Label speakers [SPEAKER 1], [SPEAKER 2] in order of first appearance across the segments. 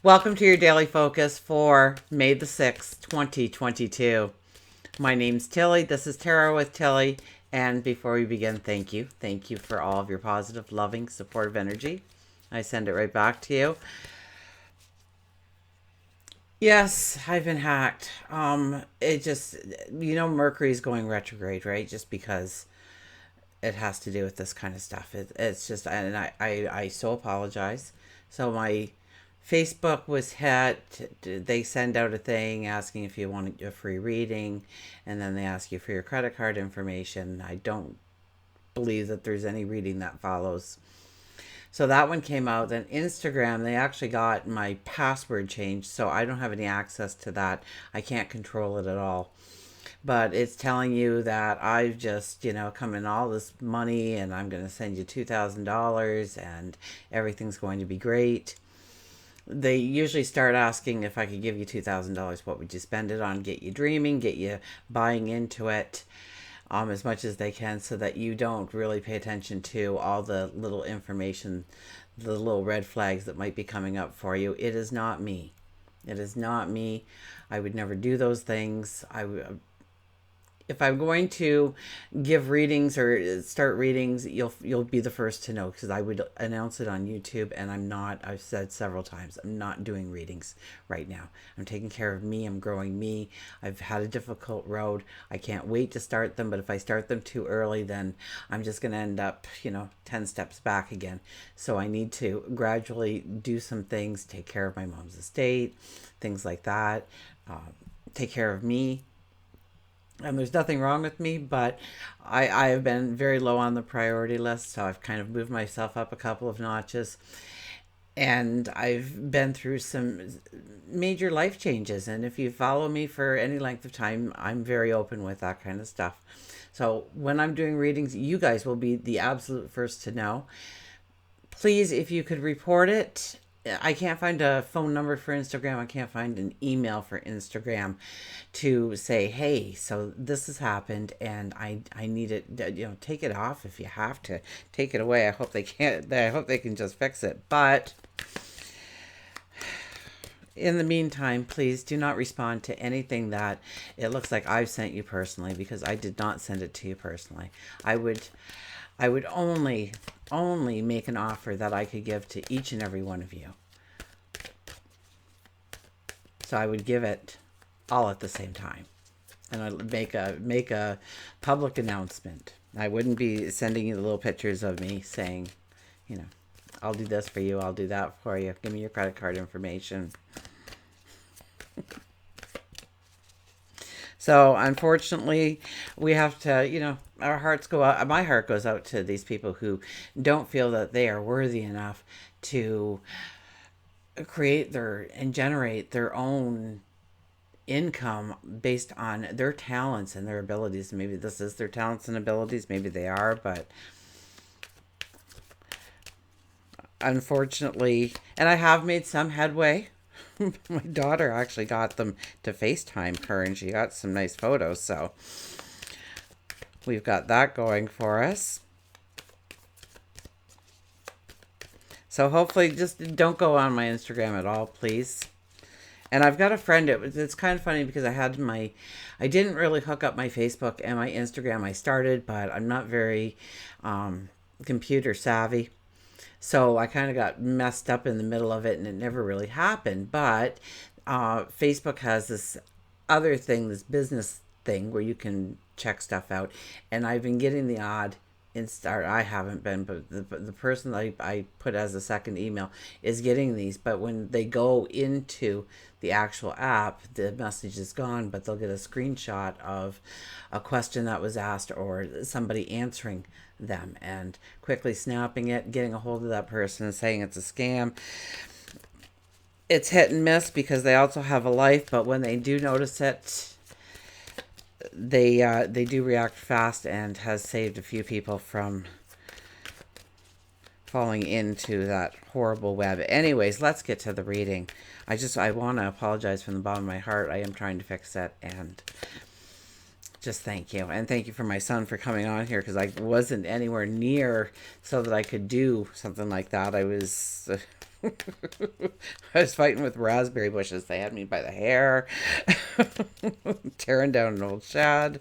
[SPEAKER 1] Welcome to your daily focus for May the 6th, 2022. My name's Tilly. This is Tarot with Tilly. And before we begin, thank you. Thank you for all of your positive, loving, supportive energy. I send it right back to you. Yes, I've been hacked. It just, Mercury's going retrograde, right? Just because it has to do with this kind of stuff. It's just, and I so apologize. So my Facebook was hit. They send out a thing asking if you want a free reading, and then they ask you for your credit card information. I don't believe that there's any reading that follows. So that one came out. Then Instagram, they actually got my password changed, so I don't have any access to that. I can't control it at all. But it's telling you that I've just, come in all this money and I'm going to send you $2,000 and everything's going to be great. They usually start asking if I could give you $2,000, what would you spend it on? Get you dreaming, get you buying into it as much as they can so that you don't really pay attention to all the little information, the little red flags that might be coming up for you. It is not me. It is not me. I would never do those things. If I'm going to give readings or start readings, you'll be the first to know because I would announce it on YouTube, and I'm not. I've said several times I'm not doing readings right now. I'm taking care of me. I'm growing me. I've had a difficult road. I can't wait to start them, but if I start them too early, then I'm just going to end up 10 steps back again. So I need to gradually do some things, take care of my mom's estate, things like that, take care of me. And there's nothing wrong with me, but I have been very low on the priority list, so I've kind of moved myself up a couple of notches. And I've been through some major life changes. And if you follow me for any length of time, I'm very open with that kind of stuff. So when I'm doing readings, you guys will be the absolute first to know. Please, if you could report it. I can't find a phone number for Instagram. I can't find an email for Instagram to say, hey, so this has happened and I need it, take it off if you have to. Take it away. I hope they can't. I hope they can just fix it. But in the meantime, please do not respond to anything that it looks like I've sent you personally, because I did not send it to you personally. I would only make an offer that I could give to each and every one of you. So I would give it all at the same time, and I'd make a public announcement. I wouldn't be sending you the little pictures of me saying, you know, I'll do this for you, I'll do that for you. Give me your credit card information. So unfortunately, we have to, our hearts go out. My heart goes out to these people who don't feel that they are worthy enough to create their and generate their own income based on their talents and their abilities. Maybe this is their talents and abilities. Maybe they are, but unfortunately, and I have made some headway. My daughter actually got them to FaceTime her, and she got some nice photos. So we've got that going for us. So hopefully, just don't go on my Instagram at all, please. And I've got a friend. It's kind of funny because I didn't really hook up my Facebook and my Instagram. I started, but I'm not very computer savvy. So I kind of got messed up in the middle of it and it never really happened. But Facebook has this other thing, this business thing where you can check stuff out. And I've been getting the odd Insta. I haven't been, but the person I put as a second email is getting these. But when they go into the actual app, the message is gone, but they'll get a screenshot of a question that was asked or somebody answering them and quickly snapping it, getting a hold of that person and saying it's a scam. It's hit and miss because they also have a life, but when they do notice it, they do react fast, and has saved a few people from falling into that horrible web. Anyways, let's get to the reading. I want to apologize from the bottom of my heart. I am trying to fix it, and just thank you. And thank you for my son for coming on here, because I wasn't anywhere near so that I could do something like that. I was I was fighting with raspberry bushes. They had me by the hair, tearing down an old shed.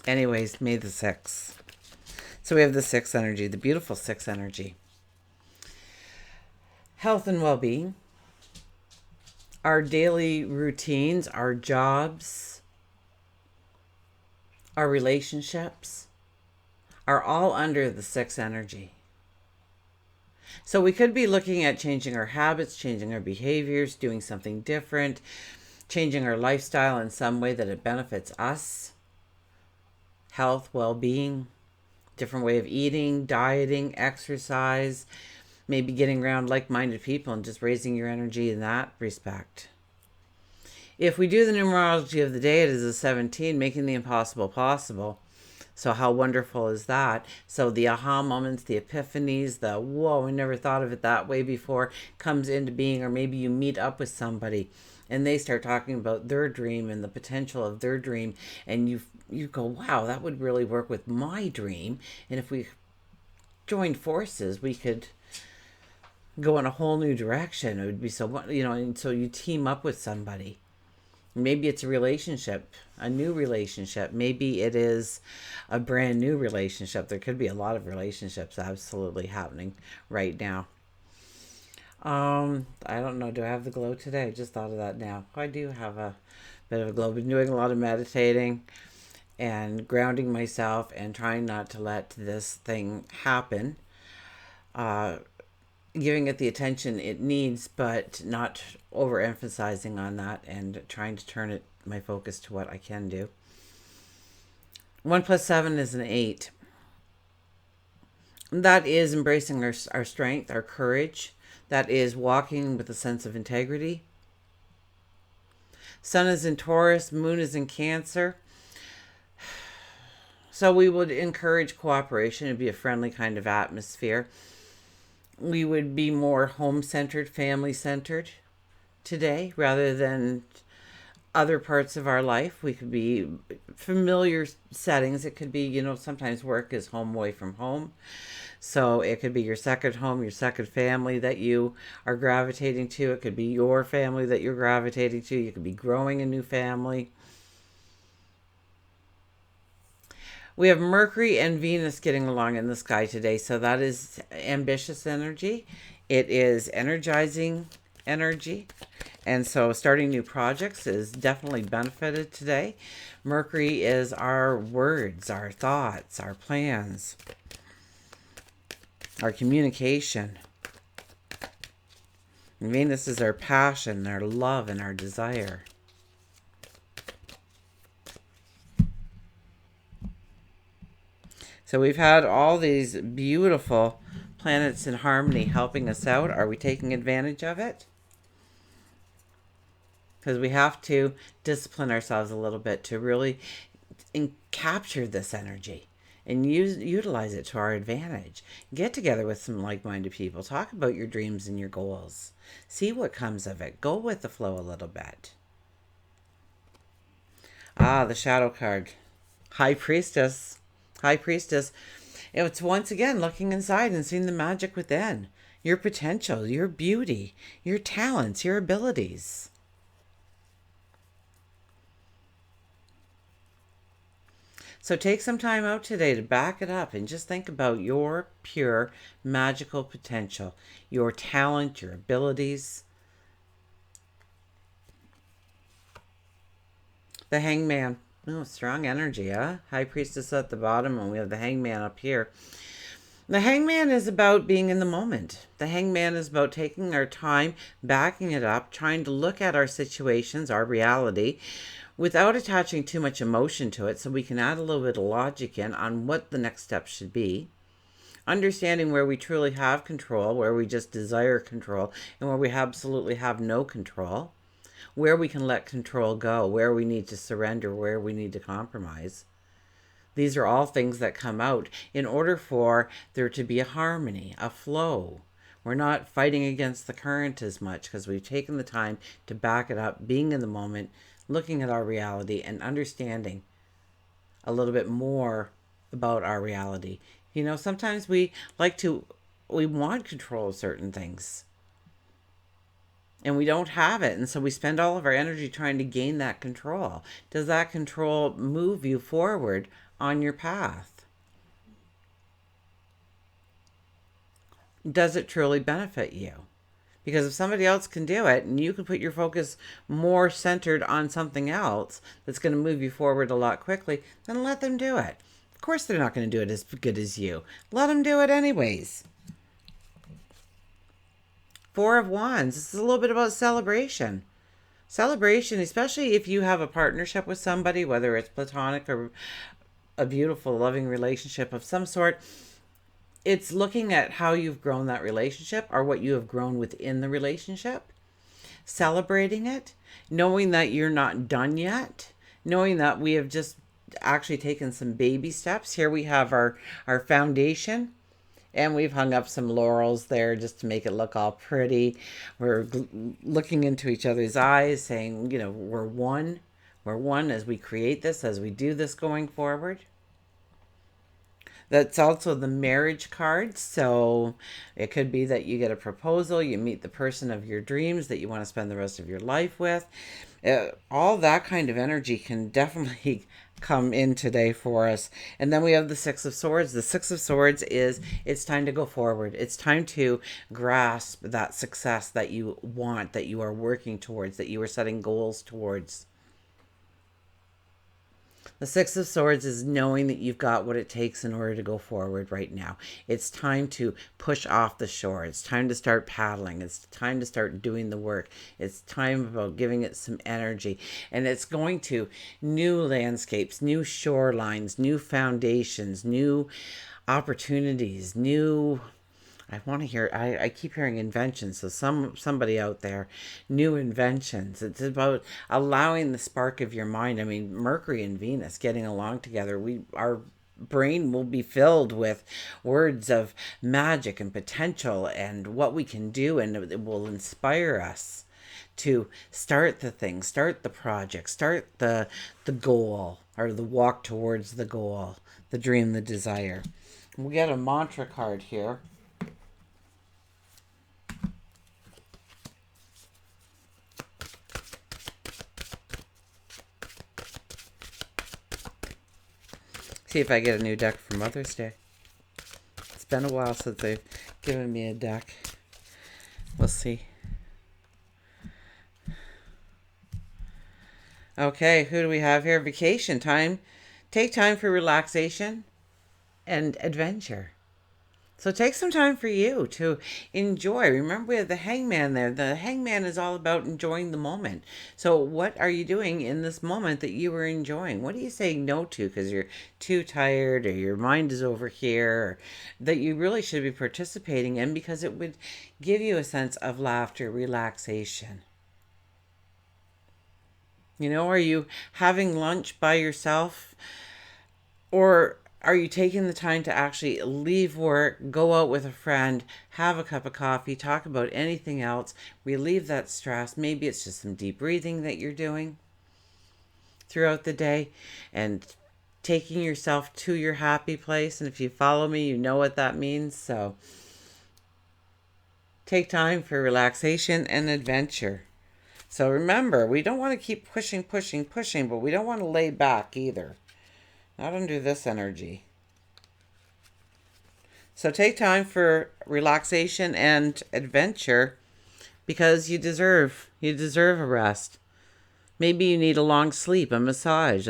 [SPEAKER 1] Anyways, May the 6th. So we have the 6th energy, the beautiful 6th energy. Health and well-being. Our daily routines, our jobs, our relationships are all under the 6th energy. So we could be looking at changing our habits, changing our behaviors, doing something different, changing our lifestyle in some way that it benefits us. Health, well-being, different way of eating, dieting, exercise, maybe getting around like-minded people and just raising your energy in that respect. If we do the numerology of the day, it is a 17, making the impossible possible. So how wonderful is that? So the aha moments, the epiphanies, the whoa, I never thought of it that way before comes into being. Or maybe you meet up with somebody and they start talking about their dream and the potential of their dream, and you go, wow, that would really work with my dream. And if we joined forces, we could go in a whole new direction. It would be so, and so you team up with somebody. Maybe it's a relationship, a new relationship. Maybe it is a brand new relationship. There could be a lot of relationships absolutely happening right now. I don't know. Do I have the glow today? I just thought of that now. I do have a bit of a glow. Been doing a lot of meditating and grounding myself and trying not to let this thing happen. Giving it the attention it needs, but not overemphasizing on that, and trying to turn my focus to what I can do. 1 plus 7 is an 8. That is embracing our strength, our courage. That is walking with a sense of integrity. Sun is in Taurus, Moon is in Cancer. So we would encourage cooperation. It'd be a friendly kind of atmosphere. We would be more home-centered, family-centered today rather than other parts of our life. We could be familiar settings. It could be, sometimes work is home away from home. So it could be your second home, your second family that you are gravitating to. It could be your family that you're gravitating to. You could be growing a new family. We have Mercury and Venus getting along in the sky today. So that is ambitious energy. It is energizing energy. And so starting new projects is definitely benefited today. Mercury is our words, our thoughts, our plans, our communication. And Venus is our passion, our love, and our desire. So we've had all these beautiful planets in harmony helping us out. Are we taking advantage of it? Because we have to discipline ourselves a little bit to really capture this energy and utilize it to our advantage. Get together with some like-minded people. Talk about your dreams and your goals. See what comes of it. Go with the flow a little bit. The shadow card. High Priestess. High Priestess. It's once again looking inside and seeing the magic within. Your potential, your beauty, your talents, your abilities. So take some time out today to back it up and just think about your pure magical potential, your talent, your abilities. The Hangman. Oh, strong energy, huh? High Priestess at the bottom, and we have the Hangman up here. The Hangman is about being in the moment. The Hangman is about taking our time, backing it up, trying to look at our situations, our reality, without attaching too much emotion to it, so we can add a little bit of logic in on what the next step should be. Understanding where we truly have control, where we just desire control, and where we absolutely have no control. Where we can let control go, where we need to surrender, where we need to compromise. These are all things that come out in order for there to be a harmony, a flow. We're not fighting against the current as much because we've taken the time to back it up, being in the moment, looking at our reality and understanding a little bit more about our reality. Sometimes we want control of certain things and we don't have it. And so we spend all of our energy trying to gain that control. Does that control move you forward on your path? Does it truly benefit you? Because if somebody else can do it and you can put your focus more centered on something else that's going to move you forward a lot quickly, then let them do it. Of course, they're not going to do it as good as you. Let them do it anyways. Four of Wands. This is a little bit about celebration. Celebration, especially if you have a partnership with somebody, whether it's platonic or a beautiful, loving relationship of some sort. It's looking at how you've grown that relationship or what you have grown within the relationship, celebrating it, knowing that you're not done yet, knowing that we have just actually taken some baby steps. Here we have our foundation, and we've hung up some laurels there just to make it look all pretty. We're looking into each other's eyes, saying, we're one. We're one as we create this, as we do this going forward. That's also the marriage card. So it could be that you get a proposal, you meet the person of your dreams that you want to spend the rest of your life with. All that kind of energy can definitely come in today for us. And then we have the Six of Swords. The Six of Swords is it's time to go forward. It's time to grasp that success that you want, that you are working towards, that you are setting goals towards. The Six of Swords is knowing that you've got what it takes in order to go forward right now. It's time to push off the shore. It's time to start paddling. It's time to start doing the work. It's time about giving it some energy. And it's going to new landscapes, new shorelines, new foundations, new opportunities, new I keep hearing inventions. So somebody out there, new inventions. It's about allowing the spark of your mind. I mean, Mercury and Venus getting along together. Our brain will be filled with words of magic and potential and what we can do, and it will inspire us to start the thing, start the project, start the goal, or the walk towards the goal, the dream, the desire. We get a mantra card here. See if I get a new deck for Mother's Day. It's been a while since they've given me a deck. We'll see. Okay, who do we have here? Vacation time. Take time for relaxation and adventure. So take some time for you to enjoy. Remember, we have the hangman there. The hangman is all about enjoying the moment. So what are you doing in this moment that you are enjoying? What are you saying no to because you're too tired or your mind is over here, or that you really should be participating in because it would give you a sense of laughter, relaxation? Are you having lunch by yourself? Or are you taking the time to actually leave work, go out with a friend, have a cup of coffee, talk about anything else, relieve that stress? Maybe it's just some deep breathing that you're doing throughout the day and taking yourself to your happy place. And if you follow me, you know what that means. So take time for relaxation and adventure. So remember, we don't want to keep pushing, but we don't want to lay back either. Not under this energy. So take time for relaxation and adventure because you deserve a rest. Maybe you need a long sleep, a massage,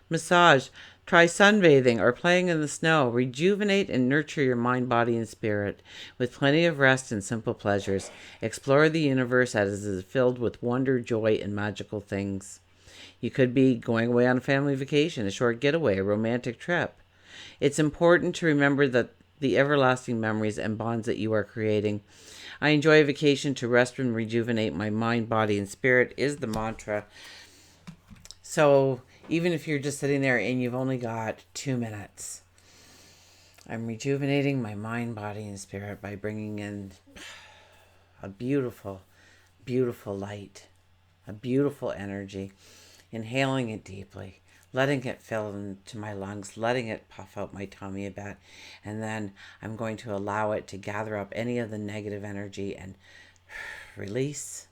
[SPEAKER 1] massage. Try sunbathing or playing in the snow. Rejuvenate and nurture your mind, body, and spirit with plenty of rest and simple pleasures. Explore the universe as it is filled with wonder, joy, and magical things. You could be going away on a family vacation, a short getaway, a romantic trip. It's important to remember that the everlasting memories and bonds that you are creating. I enjoy a vacation to rest and rejuvenate my mind, body, and spirit is the mantra. So even if you're just sitting there and you've only got 2 minutes, I'm rejuvenating my mind, body, and spirit by bringing in a beautiful, beautiful light, a beautiful energy. Inhaling it deeply, letting it fill into my lungs, letting it puff out my tummy a bit. And then I'm going to allow it to gather up any of the negative energy and release.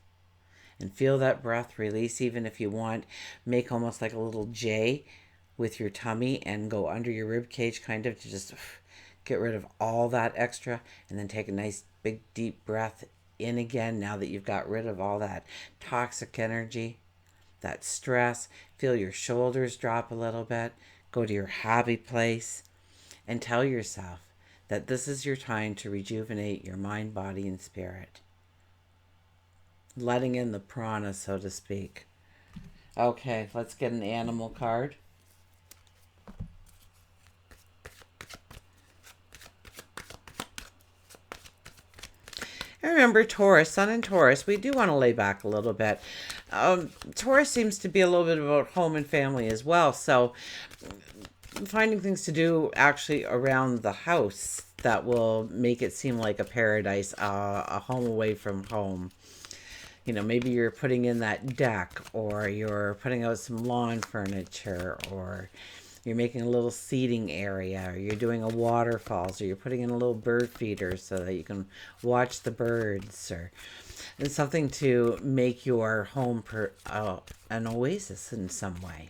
[SPEAKER 1] And feel that breath release. Even if you want, make almost like a little J with your tummy and go under your rib cage, kind of, to just get rid of all that extra. And then take a nice big deep breath in again, now that you've got rid of all that toxic energy, that stress. Feel your shoulders drop a little bit. Go to your happy place and tell yourself that this is your time to rejuvenate your mind, body, and spirit. Letting in the prana, so to speak. Okay, let's get an animal card. And remember, Taurus, Sun and Taurus, we do want to lay back a little bit. Taurus seems to be a little bit about home and family as well. So finding things to do actually around the house that will make it seem like a paradise, a home away from home. You know, maybe you're putting in that deck, or you're putting out some lawn furniture, or you're making a little seating area, or you're doing a waterfalls, or you're putting in a little bird feeder so that you can watch the birds, or it's something to make your home an oasis in some way,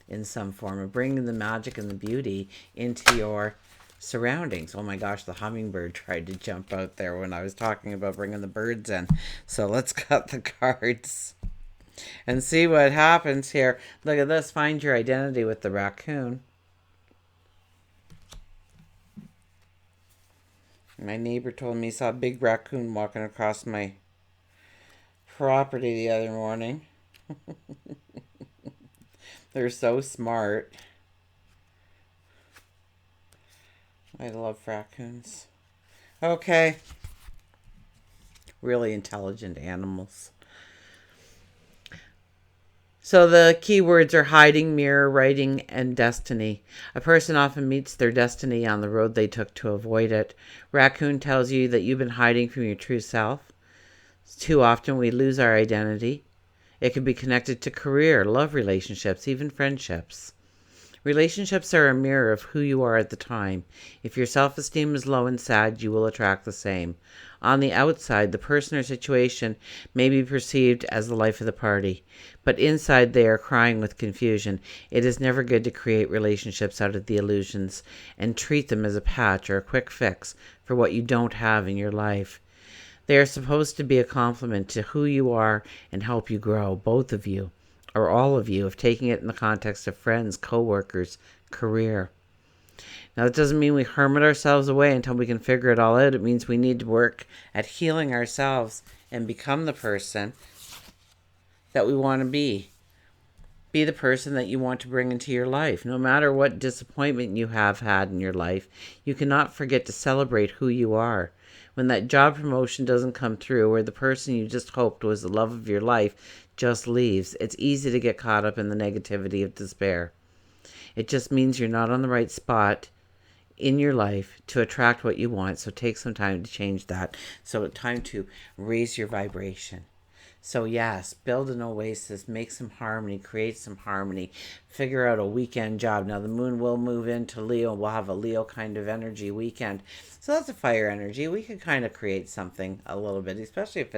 [SPEAKER 1] in some form, of bringing the magic and the beauty into your surroundings. Oh my gosh, the hummingbird tried to jump out there when I was talking about bringing the birds in. So let's cut the cards and see what happens here. Look at this. Find your identity with the raccoon. My neighbor told me he saw a big raccoon walking across my property the other morning. They're so smart. I love raccoons. Okay. Really intelligent animals. So the keywords are hiding, mirror, writing, and destiny. A person often meets their destiny on the road they took to avoid it. Raccoon tells you that you've been hiding from your true self. Too often we lose our identity. It can be connected to career, love relationships, even friendships. Relationships are a mirror of who you are at the time. If your self-esteem is low and sad, you will attract the same. On the outside, the person or situation may be perceived as the life of the party, but inside they are crying with confusion. It is never good to create relationships out of the illusions and treat them as a patch or a quick fix for what you don't have in your life. They are supposed to be a complement to who you are and help you grow, both of you, or all of you, if taking it in the context of friends, co-workers, career. Now, that doesn't mean we hermit ourselves away until we can figure it all out. It means we need to work at healing ourselves and become the person that we want to be. Be the person that you want to bring into your life. No matter what disappointment you have had in your life, you cannot forget to celebrate who you are. When that job promotion doesn't come through, or the person you just hoped was the love of your life just leaves, it's easy to get caught up in the negativity of despair. It just means you're not on the right spot in your life to attract what you want. So take some time to change that. So time to raise your vibration. So yes, build an oasis, make some harmony, create some harmony, figure out a weekend job. Now the moon will move into Leo. We'll have a Leo kind of energy weekend. So that's a fire energy. We could kind of create something a little bit, especially if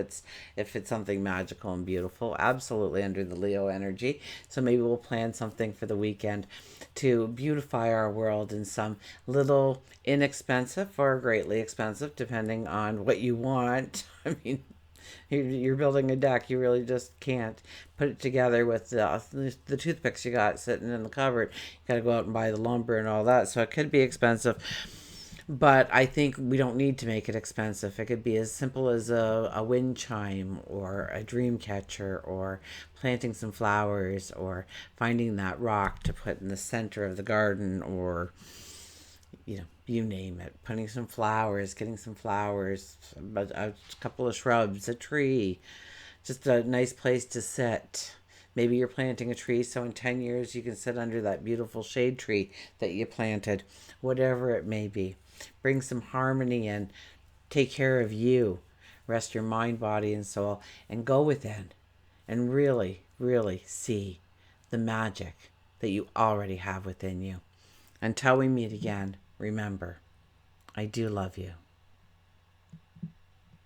[SPEAKER 1] it's something magical and beautiful. Absolutely under the Leo energy. So maybe we'll plan something for the weekend to beautify our world in some little inexpensive or greatly expensive, depending on what you want. I mean, you're building a deck. You really just can't put it together with the toothpicks you got sitting in the cupboard. You got to go out and buy the lumber and all that. So it could be expensive. But I think we don't need to make it expensive. It could be as simple as a wind chime, or a dream catcher, or planting some flowers, or finding that rock to put in the center of the garden, or you name it. Putting some flowers, getting some flowers, a couple of shrubs, a tree, just a nice place to sit. Maybe you're planting a tree so in 10 years you can sit under that beautiful shade tree that you planted. Whatever it may be. Bring some harmony and take care of you. Rest your mind, body, and soul, and go within and really, really see the magic that you already have within you. Until we meet again, remember, I do love you.